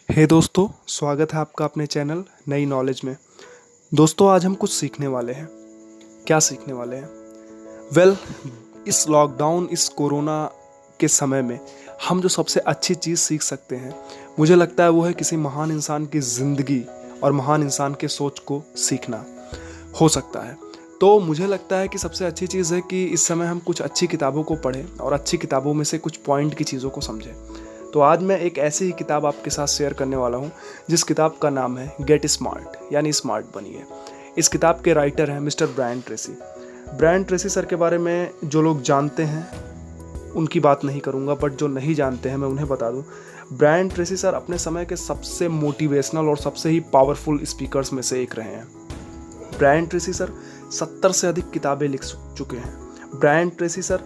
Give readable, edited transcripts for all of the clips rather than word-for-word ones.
हे दोस्तों, स्वागत है आपका अपने चैनल नई नॉलेज में। दोस्तों, आज हम कुछ सीखने वाले हैं। क्या सीखने वाले हैं? वेल, इस लॉकडाउन, इस कोरोना के समय में हम जो सबसे अच्छी चीज़ सीख सकते हैं, मुझे लगता है वो है किसी महान इंसान की ज़िंदगी और महान इंसान के सोच को सीखना हो सकता है। तो मुझे लगता है कि सबसे अच्छी चीज़ है कि इस समय हम कुछ अच्छी किताबों को पढ़ें और अच्छी किताबों में से कुछ पॉइंट की चीज़ों को समझें। तो आज मैं एक ऐसी ही किताब आपके साथ शेयर करने वाला हूँ जिस किताब का नाम है गेट स्मार्ट, यानी स्मार्ट बनिए। इस किताब के राइटर हैं mister Brian Tracy. Brian Tracy sir के बारे में जो लोग जानते हैं उनकी बात नहीं करूँगा, बट जो नहीं जानते हैं मैं उन्हें बता दूँ। ब्रायन ट्रेसी सर अपने समय के सबसे मोटिवेशनल और सबसे ही पावरफुल स्पीकर्स में से एक रहे हैं। ब्रायन ट्रेसी सर 70 से अधिक किताबें लिख चुके हैं। ब्रायन ट्रेसी सर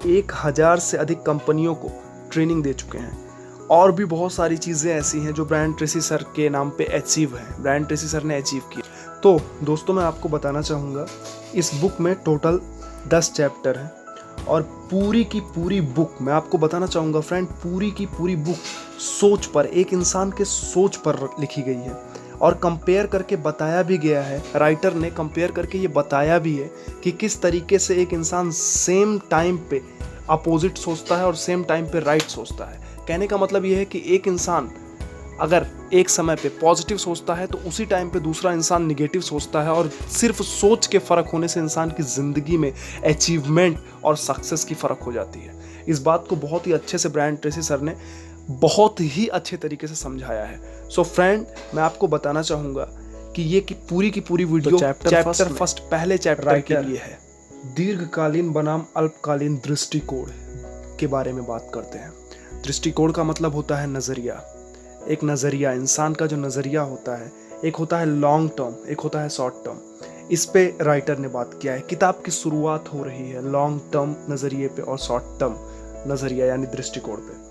1000 से अधिक कंपनियों को ट्रेनिंग दे चुके हैं और भी बहुत सारी चीज़ें ऐसी हैं जो ब्रायन ट्रेसी सर के नाम पे अचीव हैं, ब्रायन ट्रेसी सर ने अचीव की। तो दोस्तों, मैं आपको बताना चाहूँगा, इस बुक में टोटल 10 चैप्टर हैं और पूरी की पूरी बुक मैं आपको बताना चाहूँगा फ्रेंड, पूरी की पूरी बुक सोच पर, एक इंसान के सोच पर लिखी गई है और कंपेयर करके बताया भी गया है। राइटर ने कंपेयर करके ये बताया भी है कि किस तरीके से एक इंसान सेम टाइम पे अपोजिट सोचता है और सेम टाइम पे राइट सोचता है। कहने का मतलब ये है कि एक इंसान अगर एक समय पे पॉजिटिव सोचता है तो उसी टाइम पे दूसरा इंसान निगेटिव सोचता है, और सिर्फ सोच के फ़र्क होने से इंसान की ज़िंदगी में अचीवमेंट और सक्सेस की फ़र्क हो जाती है। इस बात को बहुत ही अच्छे से ब्रायन ट्रेसी सर ने बहुत ही अच्छे तरीके से समझाया है। सो फ्रेंड, मैं आपको बताना चाहूँगा कि ये की पूरी वीडियो चैप्टर फर्स्ट पहले चैप्टर के लिए है। दीर्घकालीन बनाम अल्पकालीन दृष्टिकोण के बारे में बात करते हैं। दृष्टिकोण का मतलब होता है नज़रिया। एक नज़रिया, इंसान का जो नज़रिया होता है, एक होता है लॉन्ग टर्म, एक होता है शॉर्ट टर्म। इस पे राइटर ने बात किया है। किताब की शुरुआत हो रही है लॉन्ग टर्म नज़रिए पे और शॉर्ट टर्म नज़रिया यानी दृष्टिकोण पे।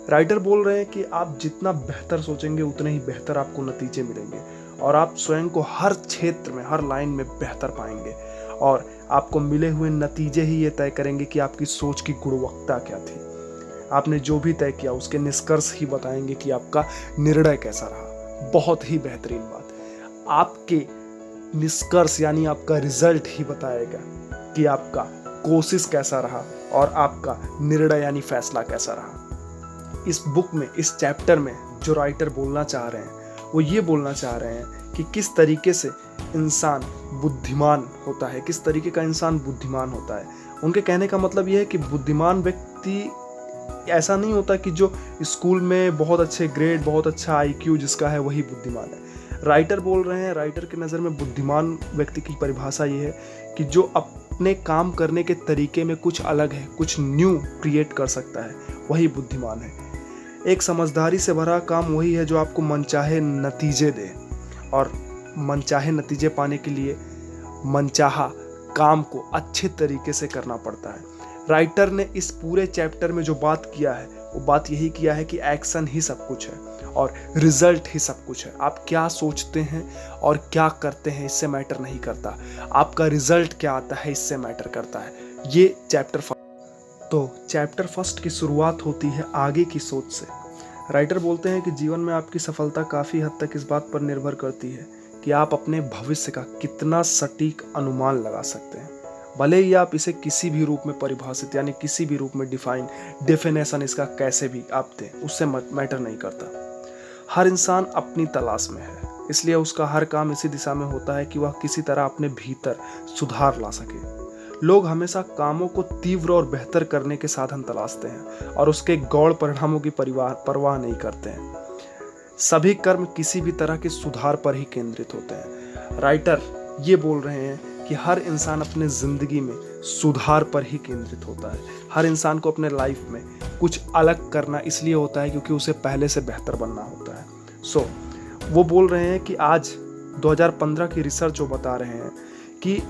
राइटर बोल रहे हैं कि आप जितना बेहतर सोचेंगे उतने ही बेहतर आपको नतीजे मिलेंगे और आप स्वयं को हर क्षेत्र में, हर लाइन में बेहतर पाएंगे और आपको मिले हुए नतीजे ही ये तय करेंगे कि आपकी सोच की गुणवत्ता क्या थी। आपने जो भी तय किया उसके निष्कर्ष ही बताएंगे कि आपका निर्णय कैसा रहा। बहुत ही बेहतरीन बात, आपके निष्कर्ष यानी आपका रिजल्ट ही बताएगा कि आपका कोशिश कैसा रहा और आपका निर्णय यानी फैसला कैसा रहा। इस बुक में, इस चैप्टर में जो राइटर बोलना चाह रहे हैं वो ये बोलना चाह रहे हैं कि किस तरीके से इंसान बुद्धिमान होता है, किस तरीके का इंसान बुद्धिमान होता है। उनके कहने का मतलब ये है कि बुद्धिमान व्यक्ति ऐसा नहीं होता कि जो स्कूल में बहुत अच्छे ग्रेड, बहुत अच्छा आईक्यू जिसका है वही बुद्धिमान है। राइटर बोल रहे हैं, राइटर की नज़र में बुद्धिमान व्यक्ति की परिभाषा ये है कि जो अपने काम करने के तरीके में कुछ अलग है, कुछ न्यू क्रिएट कर सकता है, वही बुद्धिमान है। एक समझदारी से भरा काम वही है जो आपको मनचाहे नतीजे दे, और मनचाहे नतीजे पाने के लिए मनचाहा काम को अच्छे तरीके से करना पड़ता है। राइटर ने इस पूरे चैप्टर में जो बात किया है वो बात यही किया है कि एक्शन ही सब कुछ है और रिजल्ट ही सब कुछ है। आप क्या सोचते हैं और क्या करते हैं इससे मैटर नहीं करता, आपका रिजल्ट क्या आता है इससे मैटर करता है। ये चैप्टर तो चैप्टर फर्स्ट की शुरुआत होती है आगे की सोच से। राइटर बोलते हैं कि जीवन में आपकी सफलता काफ़ी हद तक इस बात पर निर्भर करती है कि आप अपने भविष्य का कितना सटीक अनुमान लगा सकते हैं। भले ही आप इसे किसी भी रूप में परिभाषित यानी किसी भी रूप में डेफिनेशन इसका कैसे भी आप दें, उससे मैटर नहीं करता। हर इंसान अपनी तलाश में है, इसलिए उसका हर काम इसी दिशा में होता है कि वह किसी तरह अपने भीतर सुधार ला सके। लोग हमेशा कामों को तीव्र और बेहतर करने के साधन तलाशते हैं और उसके गौण परिणामों की परवाह नहीं करते हैं। सभी कर्म किसी भी तरह के सुधार पर ही केंद्रित होते हैं। राइटर ये बोल रहे हैं कि हर इंसान अपने ज़िंदगी में सुधार पर ही केंद्रित होता है। हर इंसान को अपने लाइफ में कुछ अलग करना इसलिए होता है क्योंकि उसे पहले से बेहतर बनना होता है। सो वो बोल रहे हैं कि आज 2015 की रिसर्च जो बता रहे हैं कि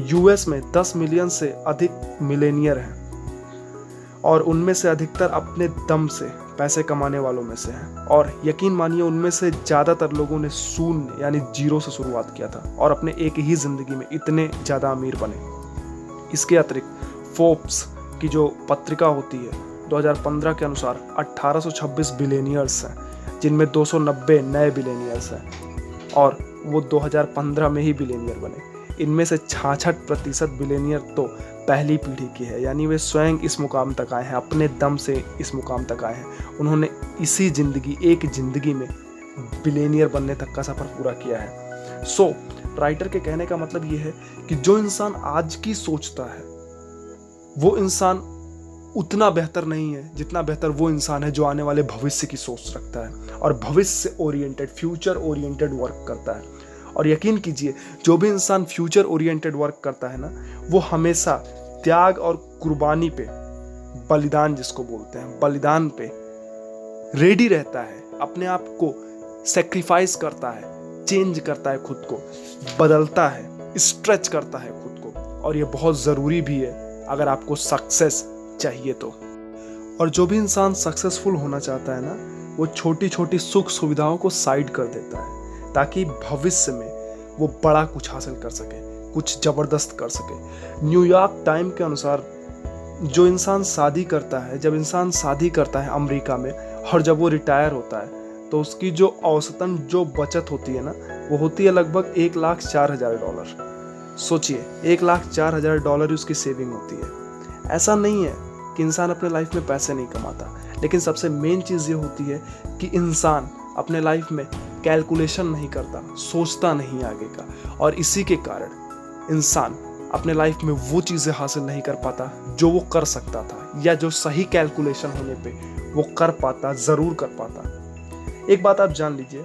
यूएस में 10 मिलियन से अधिक मिलेनियर हैं और उनमें से अधिकतर अपने दम से पैसे कमाने वालों में से हैं, और यकीन मानिए उनमें से ज़्यादातर लोगों ने शून्य यानी जीरो से शुरुआत किया था और अपने एक ही ज़िंदगी में इतने ज़्यादा अमीर बने। इसके अतिरिक्त फोर्ब्स की जो पत्रिका होती है 2015 के अनुसार 1826 बिलियनियर्स हैं जिनमें 290 नए बिलियनियर्स हैं और वो 2015 में ही बिलियनियर बने। इनमें से 66% बिलियनियर तो पहली पीढ़ी की है, यानी वे स्वयं इस मुकाम तक आए हैं, अपने दम से इस मुकाम तक आए हैं। उन्होंने इसी एक जिंदगी में बिलियनियर बनने तक का सफ़र पूरा किया है। सो राइटर के कहने का मतलब ये है कि जो इंसान आज की सोचता है वो इंसान उतना बेहतर नहीं है जितना बेहतर वो इंसान है जो आने वाले भविष्य की सोच रखता है और भविष्य ओरिएंटेड, फ्यूचर ओरिएंटेड वर्क करता है। और यकीन कीजिए, जो भी इंसान फ्यूचर ओरिएंटेड वर्क करता है ना, वो हमेशा त्याग और कुर्बानी पे, बलिदान जिसको बोलते हैं, बलिदान पे रेडी रहता है, अपने आप को सेक्रीफाइस करता है, चेंज करता है, खुद को बदलता है, स्ट्रेच करता है खुद को। और ये बहुत ज़रूरी भी है अगर आपको सक्सेस चाहिए तो। और जो भी इंसान सक्सेसफुल होना चाहता है ना, वो छोटी छोटी सुख सुविधाओं को साइड कर देता है ताकि भविष्य में वो बड़ा कुछ हासिल कर सके, कुछ ज़बरदस्त कर सके। न्यूयॉर्क टाइम के अनुसार जो इंसान शादी करता है, जब इंसान शादी करता है अमेरिका में, और जब वो रिटायर होता है तो उसकी जो औसतन जो बचत होती है ना, वो होती है लगभग $1,04,000। सोचिए, $1,04,000 उसकी सेविंग होती है। ऐसा नहीं है कि इंसान अपने लाइफ में पैसे नहीं कमाता, लेकिन सबसे मेन चीज़ ये होती है कि इंसान अपने लाइफ में कैलकुलेशन नहीं करता, सोचता नहीं आगे का, और इसी के कारण इंसान अपने लाइफ में वो चीज़ें हासिल नहीं कर पाता जो वो कर सकता था, या जो सही कैलकुलेशन होने पे वो कर पाता, ज़रूर कर पाता। एक बात आप जान लीजिए,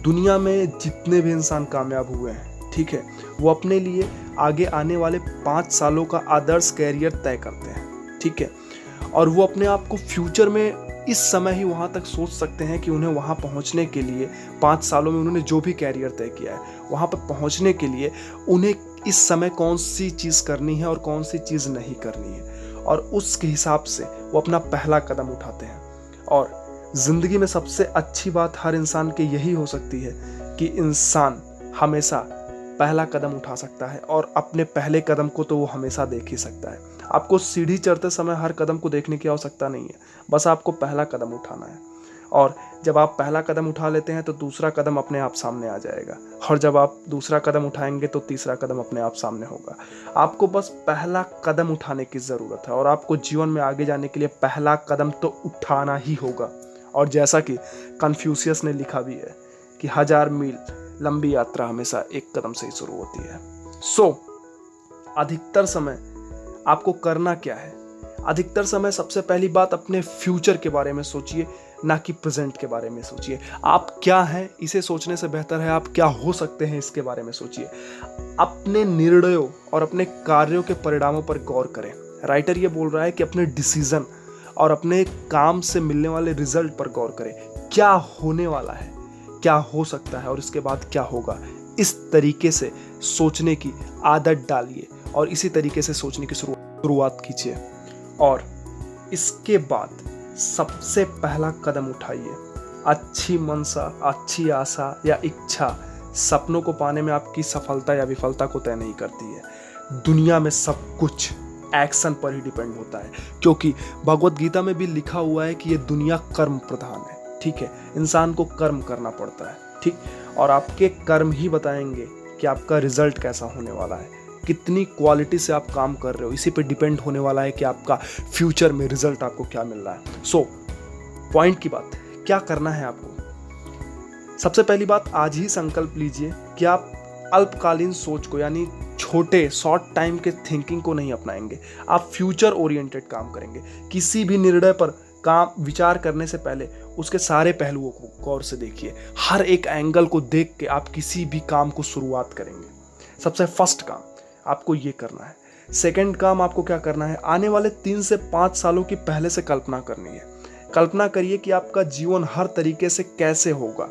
दुनिया में जितने भी इंसान कामयाब हुए हैं, ठीक है, वो अपने लिए आगे आने वाले 5 सालों का आदर्श कैरियर तय करते हैं, ठीक है, और वो अपने आप को फ्यूचर में इस समय ही वहाँ तक सोच सकते हैं कि उन्हें वहाँ पहुँचने के लिए 5 सालों में उन्होंने जो भी कैरियर तय किया है, वहाँ पर पहुँचने के लिए उन्हें इस समय कौन सी चीज़ करनी है और कौन सी चीज़ नहीं करनी है, और उसके हिसाब से वो अपना पहला कदम उठाते हैं। और ज़िंदगी में सबसे अच्छी बात हर इंसान की यही हो सकती है कि इंसान हमेशा पहला कदम उठा सकता है, और अपने पहले कदम को तो वो हमेशा देख ही सकता है। आपको सीढ़ी चढ़ते समय हर कदम को देखने की आवश्यकता नहीं है, बस आपको पहला कदम उठाना है। और जब आप पहला कदम उठा लेते हैं तो दूसरा कदम अपने आप सामने आ जाएगा, और जब आप दूसरा कदम उठाएंगे तो तीसरा कदम अपने आप सामने होगा। आपको बस पहला कदम उठाने की ज़रूरत है, और आपको जीवन में आगे जाने के लिए पहला कदम तो उठाना ही होगा। और जैसा कि कन्फ्यूशियस ने लिखा भी है कि 1000 मील लंबी यात्रा हमेशा एक कदम से ही शुरू होती है। सो अधिकतर समय आपको करना क्या है? अधिकतर समय सबसे पहली बात अपने फ्यूचर के बारे में सोचिए, ना कि प्रेजेंट के बारे में सोचिए। आप क्या हैं इसे सोचने से बेहतर है आप क्या हो सकते हैं इसके बारे में सोचिए। अपने निर्णयों और अपने कार्यों के परिणामों पर गौर करें। राइटर ये बोल रहा है कि अपने डिसीजन और अपने काम से मिलने वाले रिजल्ट पर गौर करें। क्या होने वाला है, क्या हो सकता है और इसके बाद क्या होगा, इस तरीके से सोचने की आदत डालिए और इसी तरीके से सोचने की शुरुआत कीजिए। और इसके बाद सबसे पहला कदम उठाइए। अच्छी मनसा, अच्छी आशा या इच्छा सपनों को पाने में आपकी सफलता या विफलता को तय नहीं करती है। दुनिया में सब कुछ एक्शन पर ही डिपेंड होता है, क्योंकि भगवत गीता में भी लिखा हुआ है कि ये दुनिया कर्म प्रधान है। ठीक है, इंसान को कर्म करना पड़ता है, ठीक, और आपके कर्म ही बताएंगे कि आपका रिजल्ट कैसा होने वाला है, कितनी क्वालिटी से आप काम कर रहे हो, इसी पे डिपेंड होने वाला है कि आपका फ्यूचर में रिजल्ट आपको क्या मिल रहा है। सो पॉइंट की बात, क्या करना है आपको? सबसे पहली बात, आज ही संकल्प लीजिए कि आप अल्पकालीन सोच को, यानी छोटे शॉर्ट टाइम के थिंकिंग को नहीं अपनाएंगे। आप फ्यूचर ओरिएंटेड काम करेंगे। किसी भी निर्णय पर काम विचार करने से पहले उसके सारे पहलुओं को गौर से देखिए। हर एक एंगल को देख के आप किसी भी काम को शुरुआत करेंगे। सबसे फर्स्ट काम आपको ये करना है। सेकंड काम आपको क्या करना है? आने वाले 3 से 5 सालों की पहले से कल्पना करनी है। कल्पना करिए कि आपका जीवन हर तरीके से कैसे होगा,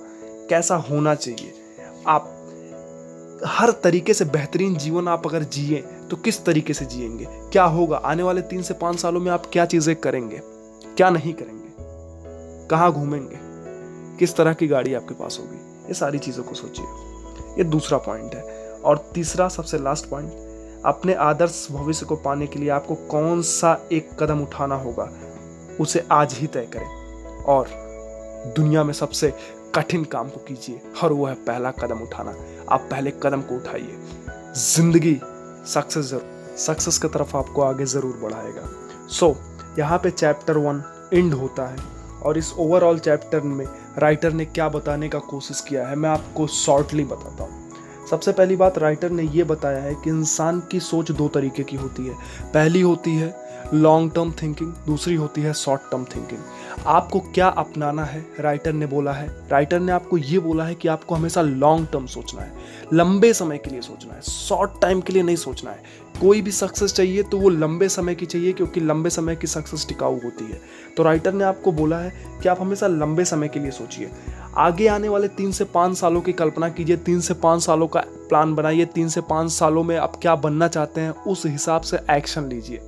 कैसा होना चाहिए। आप हर तरीके से बेहतरीन जीवन आप अगर जिए तो किस तरीके से जिएंगे, क्या होगा आने वाले 3 से 5 सालों में, आप क्या चीज़ें करेंगे, क्या नहीं करेंगे, कहाँ घूमेंगे, किस तरह की गाड़ी आपके पास होगी, ये सारी चीज़ों को सोचिए। ये दूसरा पॉइंट है। और तीसरा सबसे लास्ट पॉइंट, अपने आदर्श भविष्य को पाने के लिए आपको कौन सा एक कदम उठाना होगा उसे आज ही तय करें। और दुनिया में सबसे कठिन काम को कीजिए और वो है पहला कदम उठाना। आप पहले कदम को उठाइए, जिंदगी सक्सेस की तरफ आपको आगे ज़रूर बढ़ाएगा। सो यहाँ पे चैप्टर 1 एंड होता है और इस ओवरऑल चैप्टर में राइटर ने क्या बताने का कोशिश किया है मैं आपको शॉर्टली बताता हूँ। सबसे पहली बात राइटर ने ये बताया है कि इंसान की सोच 2 तरीके की होती है। पहली होती है लॉन्ग टर्म थिंकिंग, दूसरी होती है शॉर्ट टर्म थिंकिंग। आपको क्या अपनाना है राइटर ने बोला है, राइटर ने आपको ये बोला है कि आपको हमेशा लॉन्ग टर्म सोचना है, लंबे समय के लिए सोचना है, शॉर्ट टाइम के लिए नहीं सोचना है। कोई भी सक्सेस चाहिए तो वो लंबे समय की चाहिए, क्योंकि लंबे समय की सक्सेस टिकाऊ होती है। तो राइटर ने आपको बोला है कि आप हमेशा लंबे समय के लिए सोचिए। आगे आने वाले 3 से 5 सालों की कल्पना कीजिए, 3 से 5 सालों का प्लान बनाइए, 3 से 5 सालों में आप क्या बनना चाहते हैं उस हिसाब से एक्शन लीजिए।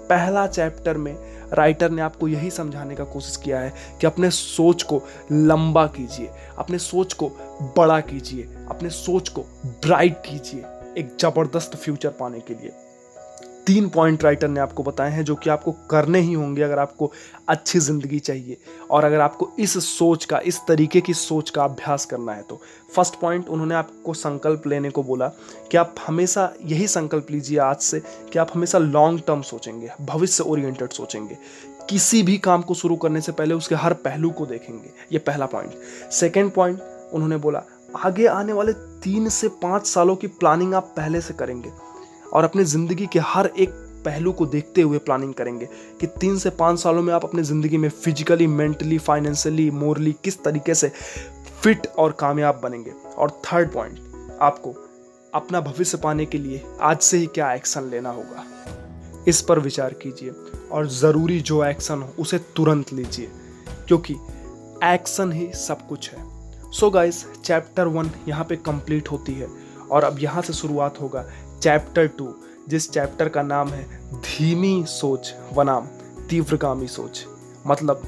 पहला चैप्टर में राइटर ने आपको यही समझाने का कोशिश किया है कि अपने सोच को लंबा कीजिए, अपने सोच को बड़ा कीजिए, अपने सोच को ब्राइट कीजिए एक जबरदस्त फ्यूचर पाने के लिए। 3 पॉइंट राइटर ने आपको बताए हैं जो कि आपको करने ही होंगे अगर आपको अच्छी जिंदगी चाहिए और अगर आपको इस तरीके की सोच का अभ्यास करना है तो। फर्स्ट पॉइंट, उन्होंने आपको संकल्प लेने को बोला कि आप हमेशा यही संकल्प लीजिए आज से कि आप हमेशा लॉन्ग टर्म सोचेंगे, भविष्य ओरिएंटेड सोचेंगे। किसी भी काम को शुरू करने से पहले उसके हर पहलू को देखेंगे। ये पहला पॉइंट। सेकेंड पॉइंट, उन्होंने बोला आगे आने वाले 3 से 5 सालों की प्लानिंग आप पहले से करेंगे और अपनी ज़िंदगी के हर एक पहलू को देखते हुए प्लानिंग करेंगे कि 3 से 5 सालों में आप अपनी ज़िंदगी में फिजिकली, मेंटली, फाइनेंशियली, मोरली किस तरीके से फिट और कामयाब बनेंगे। और थर्ड पॉइंट, आपको अपना भविष्य पाने के लिए आज से ही क्या एक्शन लेना होगा, इस पर विचार कीजिए और ज़रूरी जो एक्शन हो उसे तुरंत लीजिए, क्योंकि एक्शन ही सब कुछ है। सो गाइस, चैप्टर 1 यहाँ पे कंप्लीट होती है और अब यहाँ से शुरुआत होगा चैप्टर 2, जिस चैप्टर का नाम है धीमी सोच बनाम तीव्रगामी सोच। मतलब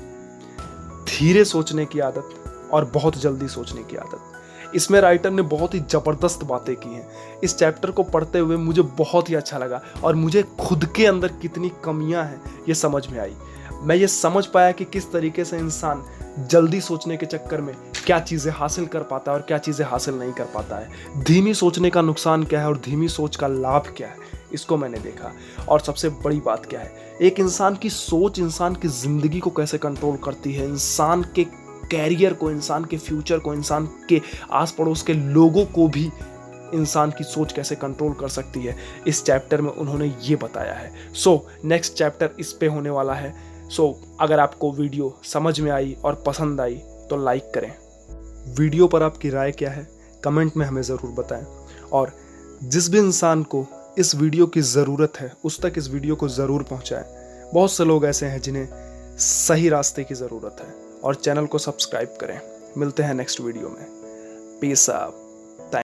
धीरे सोचने की आदत और बहुत जल्दी सोचने की आदत। इसमें राइटर ने बहुत ही ज़बरदस्त बातें की हैं। इस चैप्टर को पढ़ते हुए मुझे बहुत ही अच्छा लगा और मुझे खुद के अंदर कितनी कमियां हैं ये समझ में आई। मैं ये समझ पाया कि किस तरीके से इंसान जल्दी सोचने के चक्कर में क्या चीज़ें हासिल कर पाता है और क्या चीज़ें हासिल नहीं कर पाता है। धीमी सोचने का नुकसान क्या है और धीमी सोच का लाभ क्या है, इसको मैंने देखा। और सबसे बड़ी बात क्या है, एक इंसान की सोच इंसान की ज़िंदगी को कैसे कंट्रोल करती है, इंसान के कैरियर को, इंसान के फ्यूचर को, इंसान के आस पड़ोस के लोगों को भी इंसान की सोच कैसे कंट्रोल कर सकती है, इस चैप्टर में उन्होंने ये बताया है। सो नेक्स्ट चैप्टर इस पे होने वाला है। सो अगर आपको वीडियो समझ में आई और पसंद आई तो लाइक करें। वीडियो पर आपकी राय क्या है कमेंट में हमें ज़रूर बताएं और जिस भी इंसान को इस वीडियो की ज़रूरत है उस तक इस वीडियो को ज़रूर पहुंचाएं। बहुत से लोग ऐसे हैं जिन्हें सही रास्ते की ज़रूरत है। और चैनल को सब्सक्राइब करें। मिलते हैं नेक्स्ट वीडियो में। Peace out.